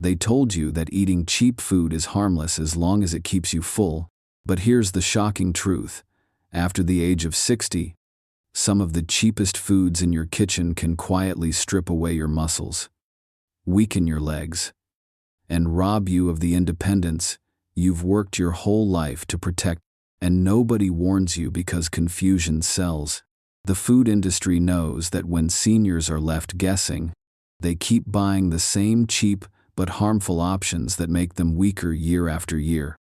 They told you that eating cheap food is harmless as long as it keeps you full, but here's the shocking truth. After the age of 60, some of the cheapest foods in your kitchen can quietly strip away your muscles, weaken your legs, and rob you of the independence you've worked your whole life to protect. And nobody warns you because confusion sells. The food industry knows that when seniors are left guessing, they keep buying the same cheap but harmful options that make them weaker year after year.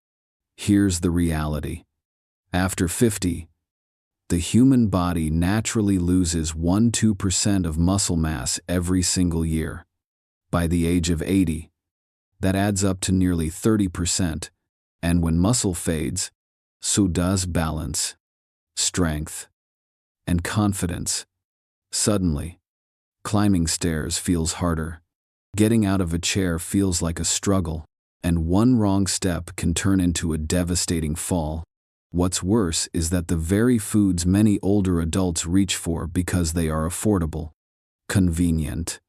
Here's the reality. After 50, the human body naturally loses 1–2% of muscle mass every single year. By the age of 80, that adds up to nearly 30%, and when muscle fades, so does balance, strength, and confidence. Suddenly, climbing stairs feels harder. Getting out of a chair feels like a struggle, and one wrong step can turn into a devastating fall. What's worse is that the very foods many older adults reach for because they are affordable, convenient,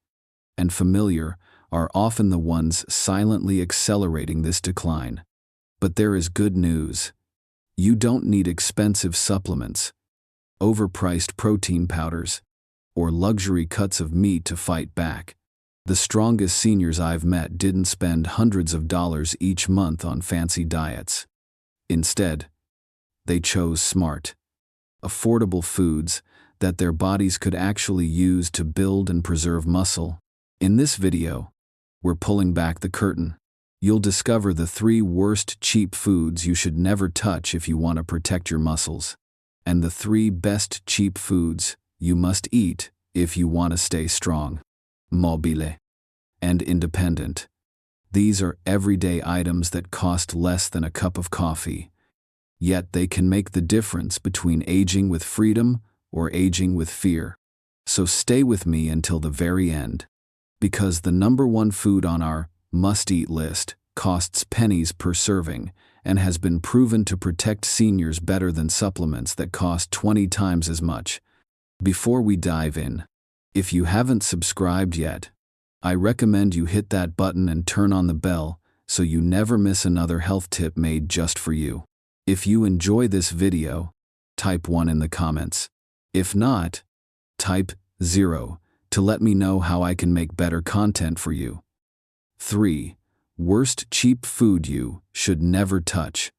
and familiar are often the ones silently accelerating this decline. But there is good news. You don't need expensive supplements, overpriced protein powders, or luxury cuts of meat to fight back. The strongest seniors I've met didn't spend hundreds of dollars each month on fancy diets. Instead, they chose smart, affordable foods that their bodies could actually use to build and preserve muscle. In this video, we're pulling back the curtain. You'll discover the 3 worst cheap foods you should never touch if you want to protect your muscles, and the 3 best cheap foods you must eat if you want to stay strong, mobile, and independent. These are everyday items that cost less than a cup of coffee, yet they can make the difference between aging with freedom or aging with fear. So stay with me until the very end, because the number 1 food on our must-eat list costs pennies per serving and has been proven to protect seniors better than supplements that cost 20 times as much. Before we dive in, if you haven't subscribed yet, I recommend you hit that button and turn on the bell so you never miss another health tip made just for you. If you enjoy this video, type 1 in the comments. If not, type 0 to let me know how I can make better content for you. 3. Worst cheap food you should never touch.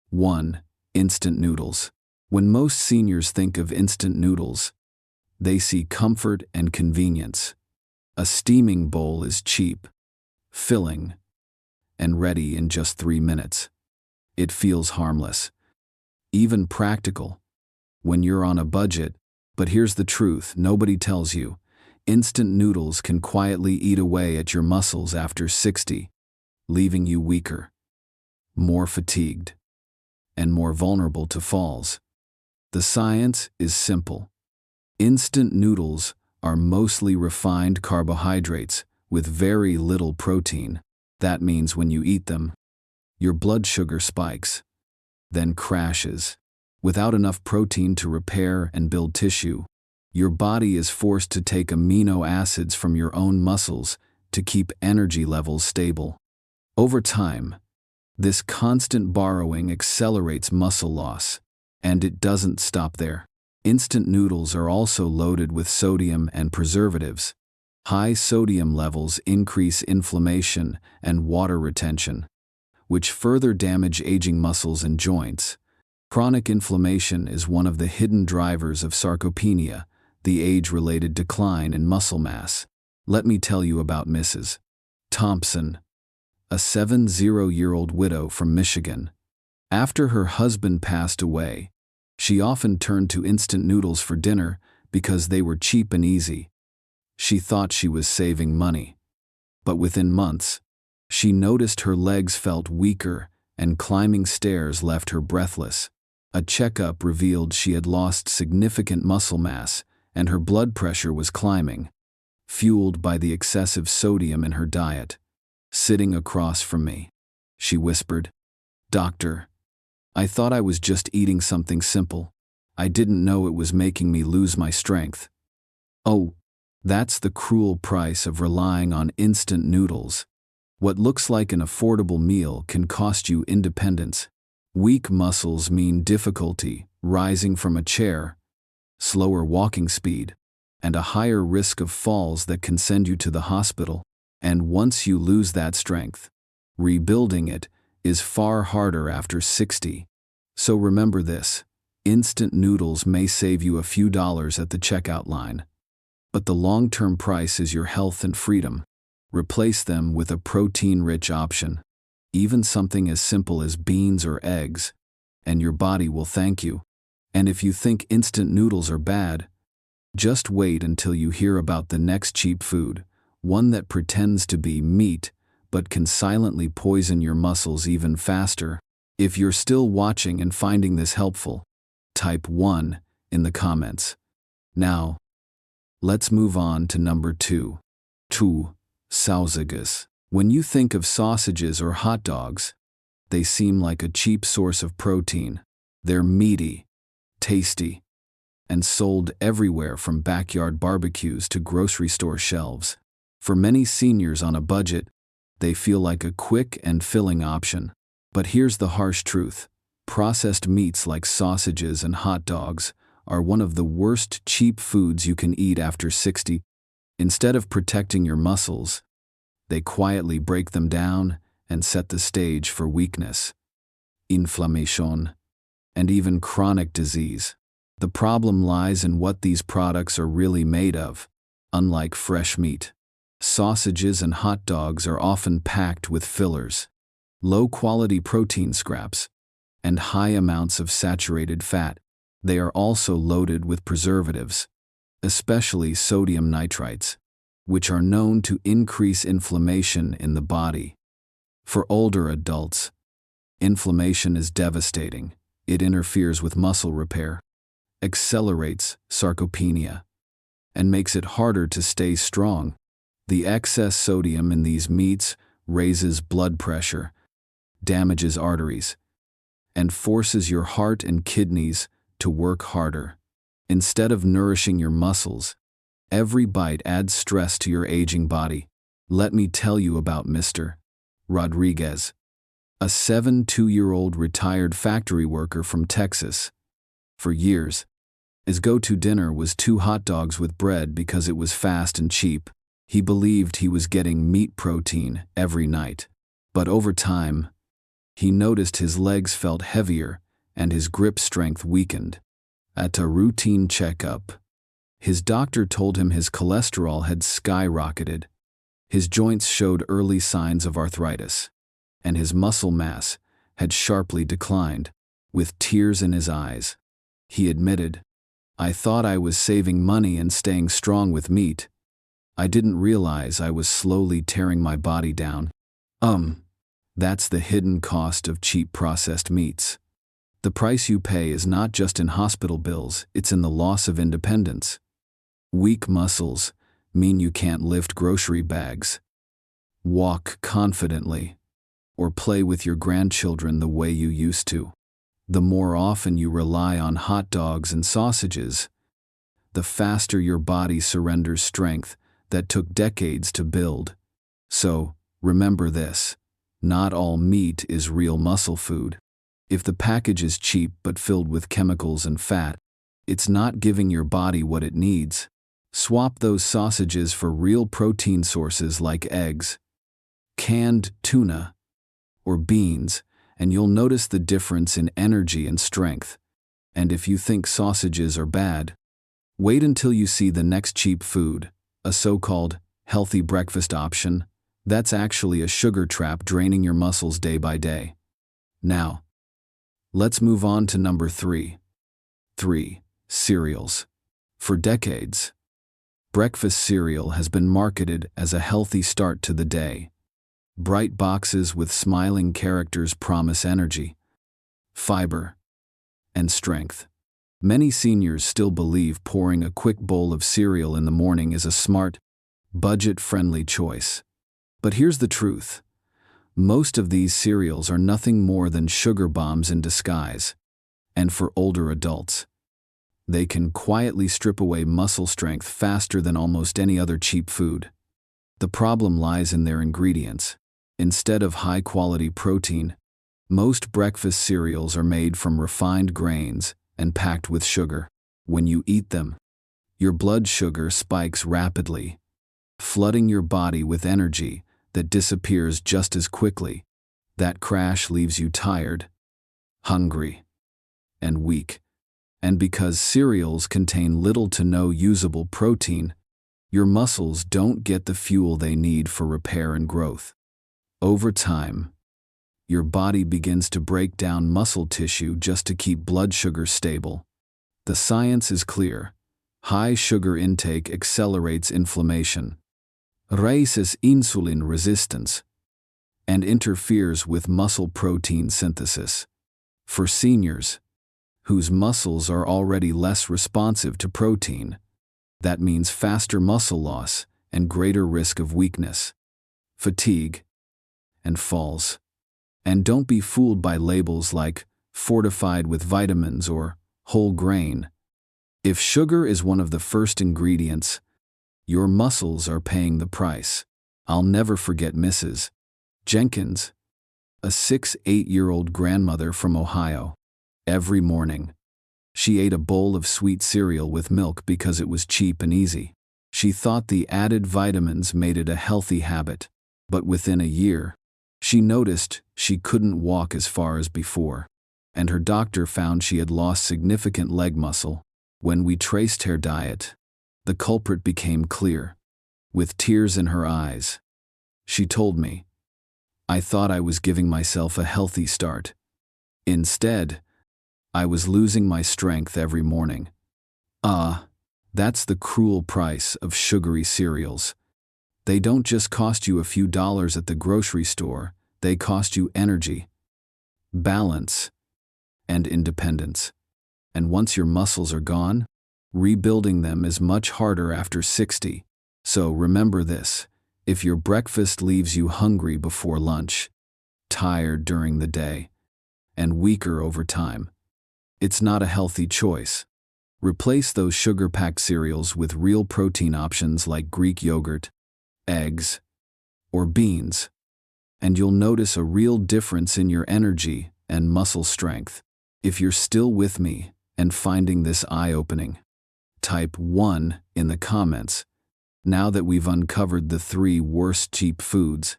1. Instant noodles. When most seniors think of instant noodles, they see comfort and convenience. A steaming bowl is cheap, filling, and ready in just 3 minutes. It feels harmless, even practical, when you're on a budget. But here's the truth nobody tells you. Instant noodles can quietly eat away at your muscles after 60, leaving you weaker, more fatigued, and more vulnerable to falls. The science is simple. Instant noodles are mostly refined carbohydrates with very little protein. That means when you eat them, your blood sugar spikes, then crashes. Without enough protein to repair and build tissue, your body is forced to take amino acids from your own muscles to keep energy levels stable. Over time, this constant borrowing accelerates muscle loss, and it doesn't stop there. Instant noodles are also loaded with sodium and preservatives. High sodium levels increase inflammation and water retention, which further damage aging muscles and joints. Chronic inflammation is one of the hidden drivers of sarcopenia, the age-related decline in muscle mass. Let me tell you about Mrs. Thompson, a 70-year-old widow from Michigan. After her husband passed away, she often turned to instant noodles for dinner because they were cheap and easy. She thought she was saving money. But within months, she noticed her legs felt weaker and climbing stairs left her breathless. A checkup revealed she had lost significant muscle mass and her blood pressure was climbing, fueled by the excessive sodium in her diet. Sitting across from me, she whispered, "Doctor, I thought I was just eating something simple. I didn't know it was making me lose my strength." Oh, that's the cruel price of relying on instant noodles. What looks like an affordable meal can cost you independence. Weak muscles mean difficulty rising from a chair, slower walking speed, and a higher risk of falls that can send you to the hospital. And once you lose that strength, rebuilding it is far harder after 60. So remember this: instant noodles may save you a few dollars at the checkout line, but the long-term price is your health and freedom. Replace them with a protein-rich option, even something as simple as beans or eggs, and your body will thank you. And if you think instant noodles are bad, just wait until you hear about the next cheap food, one that pretends to be meat but can silently poison your muscles even faster. If you're still watching and finding this helpful, type 1 in the comments. Now, let's move on to number 2. 2. Sausages. When you think of sausages or hot dogs, they seem like a cheap source of protein. They're meaty, tasty, and sold everywhere from backyard barbecues to grocery store shelves. For many seniors on a budget, they feel like a quick and filling option. But here's the harsh truth: processed meats like sausages and hot dogs are one of the worst cheap foods you can eat after 60. Instead of protecting your muscles, they quietly break them down and set the stage for weakness, inflammation, and even chronic disease. The problem lies in what these products are really made of. Unlike fresh meat, sausages and hot dogs are often packed with fillers, low-quality protein scraps, and high amounts of saturated fat. They are also loaded with preservatives, especially sodium nitrites, which are known to increase inflammation in the body. For older adults, inflammation is devastating. It interferes with muscle repair, accelerates sarcopenia, and makes it harder to stay strong. The excess sodium in these meats raises blood pressure, damages arteries, and forces your heart and kidneys to work harder. Instead of nourishing your muscles, every bite adds stress to your aging body. Let me tell you about Mr. Rodriguez, a 72-year-old retired factory worker from Texas. For years, his go-to dinner was 2 hot dogs with bread because it was fast and cheap. He believed he was getting meat protein every night. But over time, he noticed his legs felt heavier and his grip strength weakened. At a routine checkup, his doctor told him his cholesterol had skyrocketed, his joints showed early signs of arthritis, and his muscle mass had sharply declined. With tears in his eyes, he admitted, "I thought I was saving money and staying strong with meat. I didn't realize I was slowly tearing my body down." That's the hidden cost of cheap processed meats. The price you pay is not just in hospital bills, it's in the loss of independence. Weak muscles mean you can't lift grocery bags, walk confidently, or play with your grandchildren the way you used to. The more often you rely on hot dogs and sausages, the faster your body surrenders strength that took decades to build. So, remember this: not all meat is real muscle food. If the package is cheap but filled with chemicals and fat, it's not giving your body what it needs. Swap those sausages for real protein sources like eggs, canned tuna, or beans, and you'll notice the difference in energy and strength. And if you think sausages are bad, wait until you see the next cheap food, a so-called healthy breakfast option. That's actually a sugar trap draining your muscles day by day. Now, let's move on to number 3. 3. Cereals. For decades, breakfast cereal has been marketed as a healthy start to the day. Bright boxes with smiling characters promise energy, fiber, and strength. Many seniors still believe pouring a quick bowl of cereal in the morning is a smart, budget-friendly choice. But here's the truth: most of these cereals are nothing more than sugar bombs in disguise. And for older adults, they can quietly strip away muscle strength faster than almost any other cheap food. The problem lies in their ingredients. Instead of high-quality protein, most breakfast cereals are made from refined grains and packed with sugar. When you eat them, your blood sugar spikes rapidly, flooding your body with energy that disappears just as quickly. That crash leaves you tired, hungry, and weak. And because cereals contain little to no usable protein, your muscles don't get the fuel they need for repair and growth. Over time, your body begins to break down muscle tissue just to keep blood sugar stable. The science is clear. High sugar intake accelerates inflammation, raises insulin resistance, and interferes with muscle protein synthesis. For seniors, whose muscles are already less responsive to protein, that means faster muscle loss and greater risk of weakness, fatigue, and falls. And don't be fooled by labels like fortified with vitamins or whole grain. If sugar is one of the first ingredients, your muscles are paying the price. I'll never forget Mrs. Jenkins, a 8-year-old grandmother from Ohio. Every morning, she ate a bowl of sweet cereal with milk because it was cheap and easy. She thought the added vitamins made it a healthy habit, but within a year, she noticed she couldn't walk as far as before, and her doctor found she had lost significant leg muscle. When we traced her diet, the culprit became clear. With tears in her eyes, she told me, "I thought I was giving myself a healthy start. Instead, I was losing my strength every morning." That's the cruel price of sugary cereals. They don't just cost you a few dollars at the grocery store, they cost you energy, balance, and independence. And once your muscles are gone, rebuilding them is much harder after 60. So remember this: if your breakfast leaves you hungry before lunch, tired during the day, and weaker over time, it's not a healthy choice. Replace those sugar-packed cereals with real protein options like Greek yogurt, eggs, or beans, and you'll notice a real difference in your energy and muscle strength. If you're still with me and finding this eye-opening, type 1 in the comments. Now that we've uncovered the 3 worst cheap foods,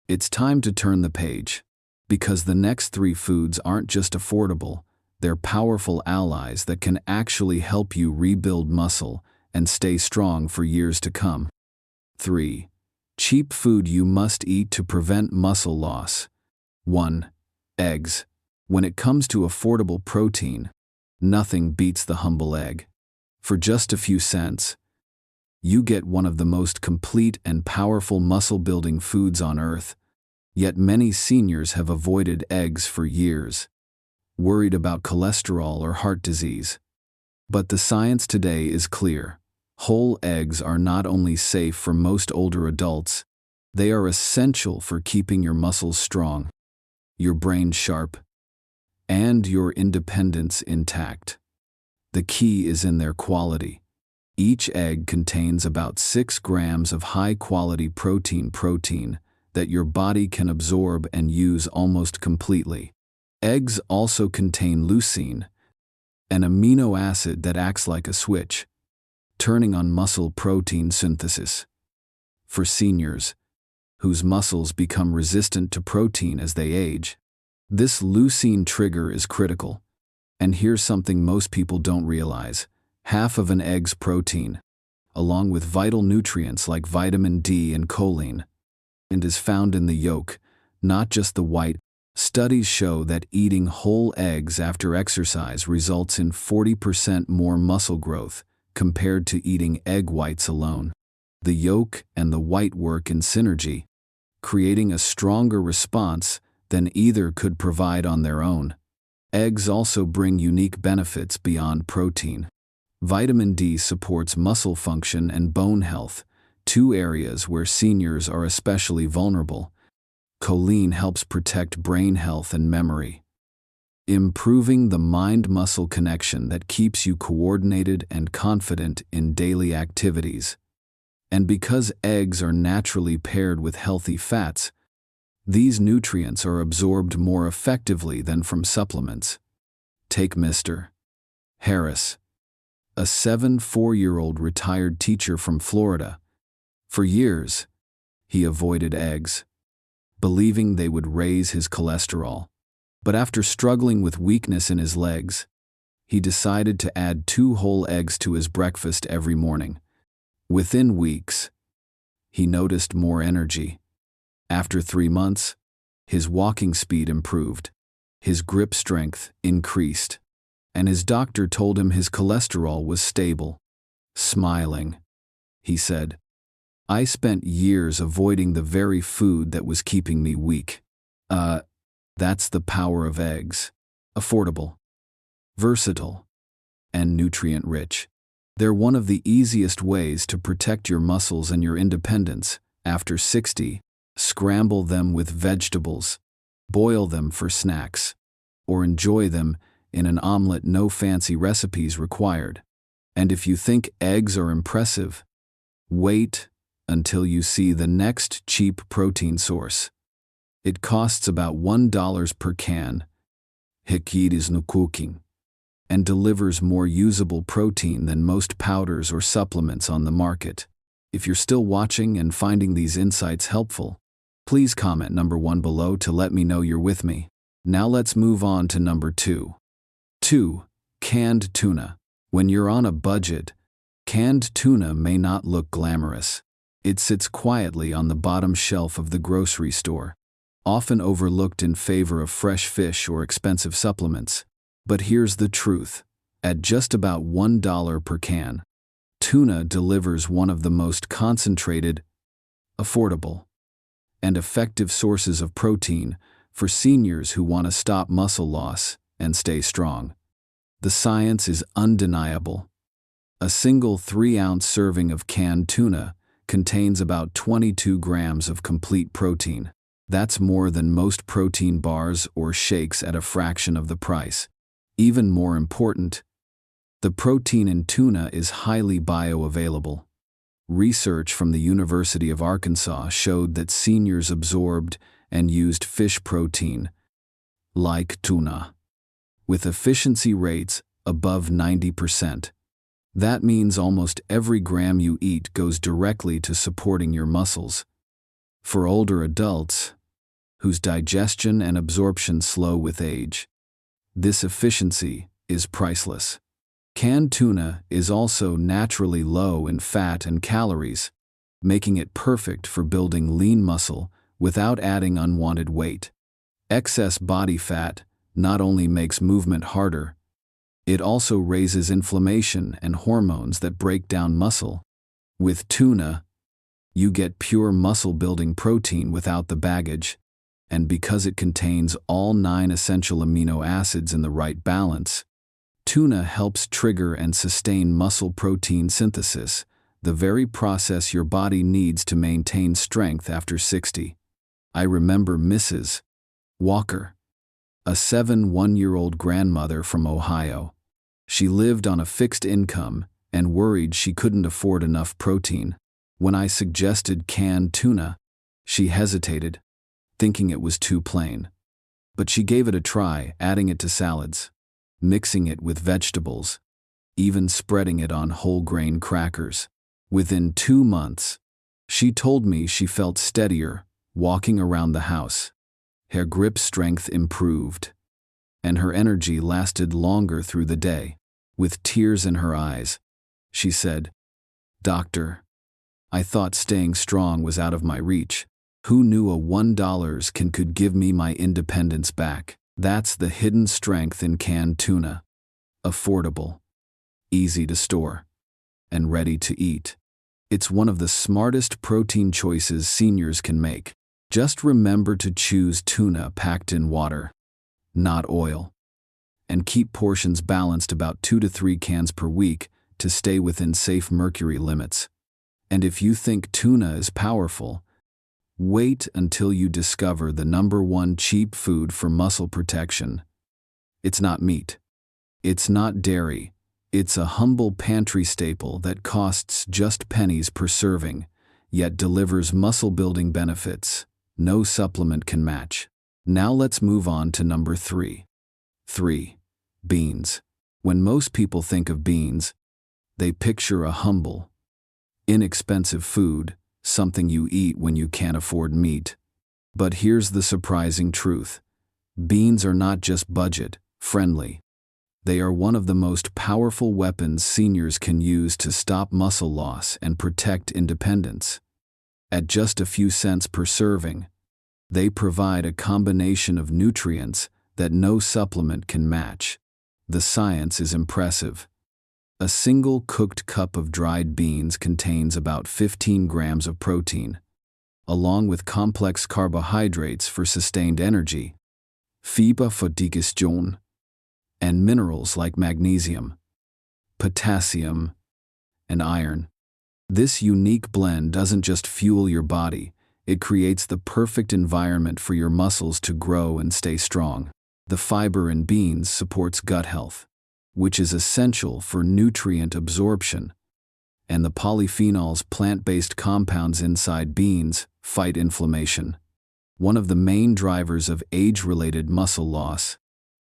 it's time to turn the page, because the next 3 foods aren't just affordable, they're powerful allies that can actually help you rebuild muscle and stay strong for years to come. 3. Cheap food you must eat to prevent muscle loss. 1. Eggs. When it comes to affordable protein, nothing beats the humble egg. For just a few cents, you get one of the most complete and powerful muscle-building foods on earth. Yet many seniors have avoided eggs for years, worried about cholesterol or heart disease. But the science today is clear. Whole eggs are not only safe for most older adults, they are essential for keeping your muscles strong, your brain sharp, and your independence intact. The key is in their quality. Each egg contains about 6 grams of high-quality protein that your body can absorb and use almost completely. Eggs also contain leucine, an amino acid that acts like a switch, turning on muscle protein synthesis. For seniors, whose muscles become resistant to protein as they age, this leucine trigger is critical. And here's something most people don't realize: half of an egg's protein, along with vital nutrients like vitamin D and choline, and is found in the yolk, not just the white. Studies show that eating whole eggs after exercise results in 40% more muscle growth compared to eating egg whites alone. The yolk and the white work in synergy, creating a stronger response than either could provide on their own. Eggs also bring unique benefits beyond protein. Vitamin D supports muscle function and bone health, 2 areas where seniors are especially vulnerable. Choline helps protect brain health and memory, improving the mind-muscle connection that keeps you coordinated and confident in daily activities. And because eggs are naturally paired with healthy fats, These nutrients are absorbed more effectively than from supplements. Take Mr. Harris, a 74-year-old retired teacher from Florida. For years, he avoided eggs, believing they would raise his cholesterol. But after struggling with weakness in his legs, he decided to add 2 whole eggs to his breakfast every morning. Within weeks, he noticed more energy. After 3 months, his walking speed improved, his grip strength increased, and his doctor told him his cholesterol was stable. Smiling, he said, "I spent years avoiding the very food that was keeping me weak." That's the power of eggs. Affordable, versatile, and nutrient-rich. They're one of the easiest ways to protect your muscles and your independence. After 60, scramble them with vegetables, boil them for snacks, or enjoy them in an omelet. No fancy recipes required. And if you think eggs are impressive, wait until you see the next cheap protein source. It costs about $1 per can, is no cooking, and delivers more usable protein than most powders or supplements on the market. If you're still watching and finding these insights helpful, please comment number 1 below to let me know you're with me. Now let's move on to number 2. 2. Canned tuna. When you're on a budget, canned tuna may not look glamorous. It sits quietly on the bottom shelf of the grocery store, often overlooked in favor of fresh fish or expensive supplements. But here's the truth. At just about $1 per can, tuna delivers one of the most concentrated, affordable, and effective sources of protein for seniors who want to stop muscle loss and stay strong. The science is undeniable. A single 3-ounce serving of canned tuna contains about 22 grams of complete protein. That's more than most protein bars or shakes at a fraction of the price. Even more important, the protein in tuna is highly bioavailable. Research from the University of Arkansas showed that seniors absorbed and used fish protein, like tuna, with efficiency rates above 90%. That means almost every gram you eat goes directly to supporting your muscles. For older adults, whose digestion and absorption slow with age, this efficiency is priceless. Canned tuna is also naturally low in fat and calories, making it perfect for building lean muscle without adding unwanted weight. Excess body fat not only makes movement harder, it also raises inflammation and hormones that break down muscle. With tuna, you get pure muscle-building protein without the baggage, and because it contains all 9 essential amino acids in the right balance, tuna helps trigger and sustain muscle protein synthesis, the very process your body needs to maintain strength after 60. I remember Mrs. Walker, a 71-year-old grandmother from Ohio. She lived on a fixed income and worried she couldn't afford enough protein. When I suggested canned tuna, she hesitated, thinking it was too plain. But she gave it a try, adding it to salads, mixing it with vegetables, even spreading it on whole grain crackers. Within 2 months, she told me she felt steadier walking around the house. Her grip strength improved, and her energy lasted longer through the day. With tears in her eyes, she said, "Doctor, I thought staying strong was out of my reach. Who knew a $1 could give me my independence back?" That's the hidden strength in canned tuna. Affordable, easy to store, and ready to eat. It's one of the smartest protein choices seniors can make. Just remember to choose tuna packed in water, not oil, and keep portions balanced about 2 to 3 cans per week to stay within safe mercury limits. And if you think tuna is powerful, wait until you discover the #1 cheap food for muscle protection. It's not meat. It's not dairy. It's a humble pantry staple that costs just pennies per serving, yet delivers muscle-building benefits. No supplement can match. Now let's move on to number 3. 3. Beans. When most people think of beans, they picture a humble, inexpensive food, something you eat when you can't afford meat. But here's the surprising truth. Beans are not just budget-friendly. They are one of the most powerful weapons seniors can use to stop muscle loss and protect independence. At just a few cents per serving, they provide a combination of nutrients that no supplement can match. The science is impressive. A single cooked cup of dried beans contains about 15 grams of protein, along with complex carbohydrates for sustained energy, fiber for digestion, and minerals like magnesium, potassium, and iron. This unique blend doesn't just fuel your body, it creates the perfect environment for your muscles to grow and stay strong. The fiber in beans supports gut health, which is essential for nutrient absorption, and the polyphenols, plant-based compounds inside beans, fight inflammation, one of the main drivers of age-related muscle loss.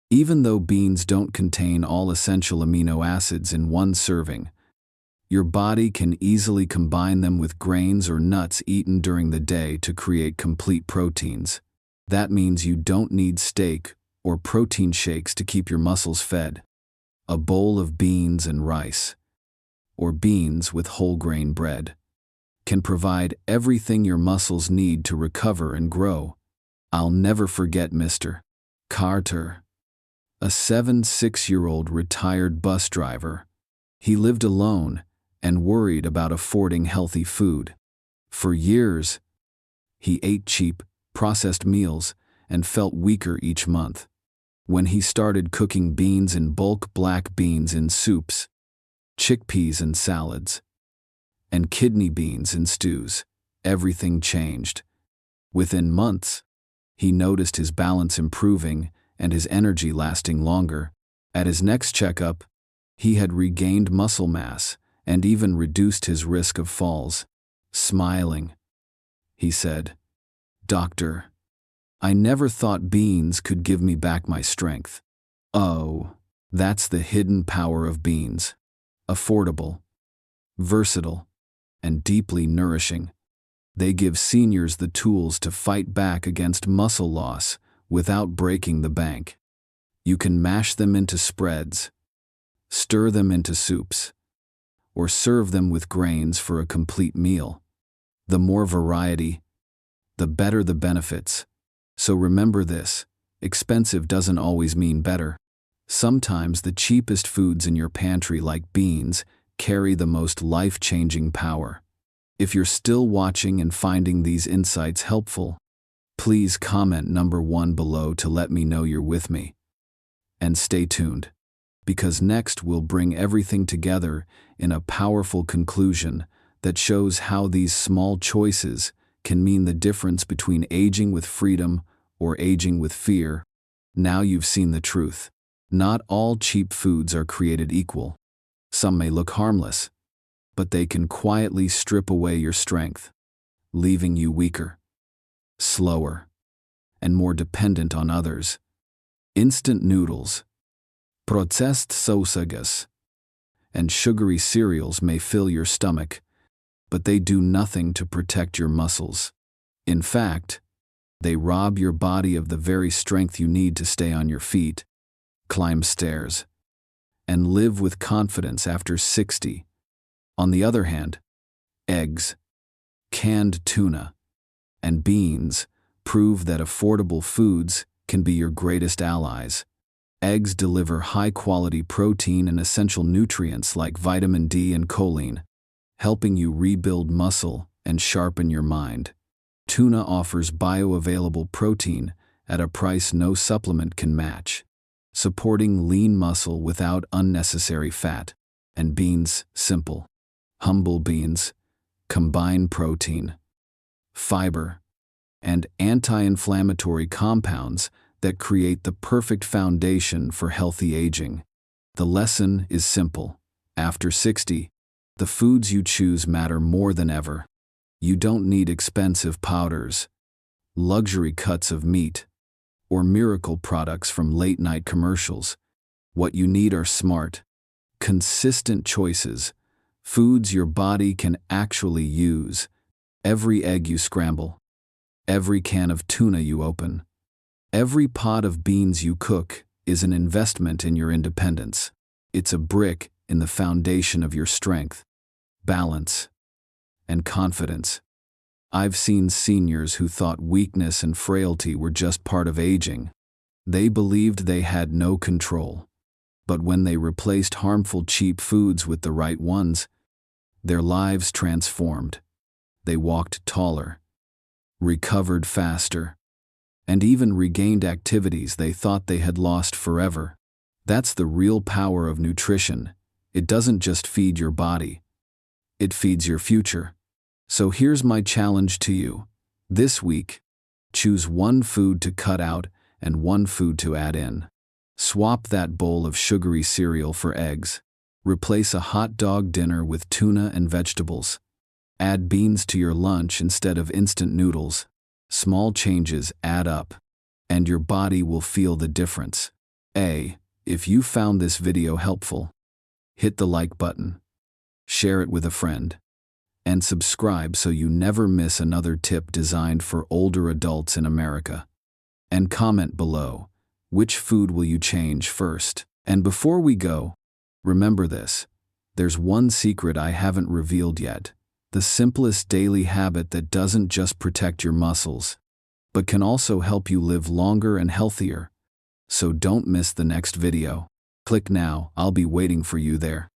Even though beans don't contain all essential amino acids in one serving, your body can easily combine them with grains or nuts eaten during the day to create complete proteins. That means you don't need steak or protein shakes to keep your muscles fed. A bowl of beans and rice, or beans with whole grain bread, can provide everything your muscles need to recover and grow. I'll never forget Mr. Carter, a 76-year-old retired bus driver. He lived alone and worried about affording healthy food. For years, he ate cheap, processed meals and felt weaker each month. When he started cooking beans in bulk, black beans in soups, chickpeas in salads, and kidney beans in stews, everything changed. Within months, he noticed his balance improving and his energy lasting longer. At his next checkup, he had regained muscle mass and even reduced his risk of falls. Smiling, he said, "Doctor, I never thought beans could give me back my strength." Oh, that's the hidden power of beans. Affordable, versatile, and deeply nourishing. They give seniors the tools to fight back against muscle loss without breaking the bank. You can mash them into spreads, stir them into soups, or serve them with grains for a complete meal. The more variety, the better the benefits. So remember this, expensive doesn't always mean better. Sometimes the cheapest foods in your pantry, like beans, carry the most life-changing power. If you're still watching and finding these insights helpful, please comment number 1 below to let me know you're with me. And stay tuned, because next we'll bring everything together in a powerful conclusion that shows how these small choices can mean the difference between aging with freedom or aging with fear. Now you've seen the truth. Not all cheap foods are created equal. Some may look harmless, but they can quietly strip away your strength, leaving you weaker, slower, and more dependent on others. Instant noodles, processed sausages, and sugary cereals may fill your stomach, but they do nothing to protect your muscles. In fact, they rob your body of the very strength you need to stay on your feet, climb stairs, and live with confidence after 60. On the other hand, eggs, canned tuna, and beans prove that affordable foods can be your greatest allies. Eggs deliver high-quality protein and essential nutrients like vitamin D and choline, helping you rebuild muscle and sharpen your mind. Tuna offers bioavailable protein at a price no supplement can match, supporting lean muscle without unnecessary fat. And beans, simple, humble beans, combine protein, fiber, and anti-inflammatory compounds that create the perfect foundation for healthy aging. The lesson is simple. After 60, the foods you choose matter more than ever. You don't need expensive powders, luxury cuts of meat, or miracle products from late-night commercials. What you need are smart, consistent choices, foods your body can actually use. Every egg you scramble, every can of tuna you open, every pot of beans you cook is an investment in your independence. It's a brick in the foundation of your strength, balance, and confidence. I've seen seniors who thought weakness and frailty were just part of aging. They believed they had no control. But when they replaced harmful cheap foods with the right ones, their lives transformed. They walked taller, recovered faster, and even regained activities they thought they had lost forever. That's the real power of nutrition. It doesn't just feed your body, it feeds your future. So here's my challenge to you. This week, choose one food to cut out and one food to add in. Swap that bowl of sugary cereal for eggs. Replace a hot dog dinner with tuna and vegetables. Add beans to your lunch instead of instant noodles. Small changes add up, and your body will feel the difference. If you found this video helpful, hit the like button, share it with a friend, and subscribe so you never miss another tip designed for older adults in America. And comment below, which food will you change first? And before we go, remember this. There's one secret I haven't revealed yet. The simplest daily habit that doesn't just protect your muscles, but can also help you live longer and healthier. So don't miss the next video. Click now, I'll be waiting for you there.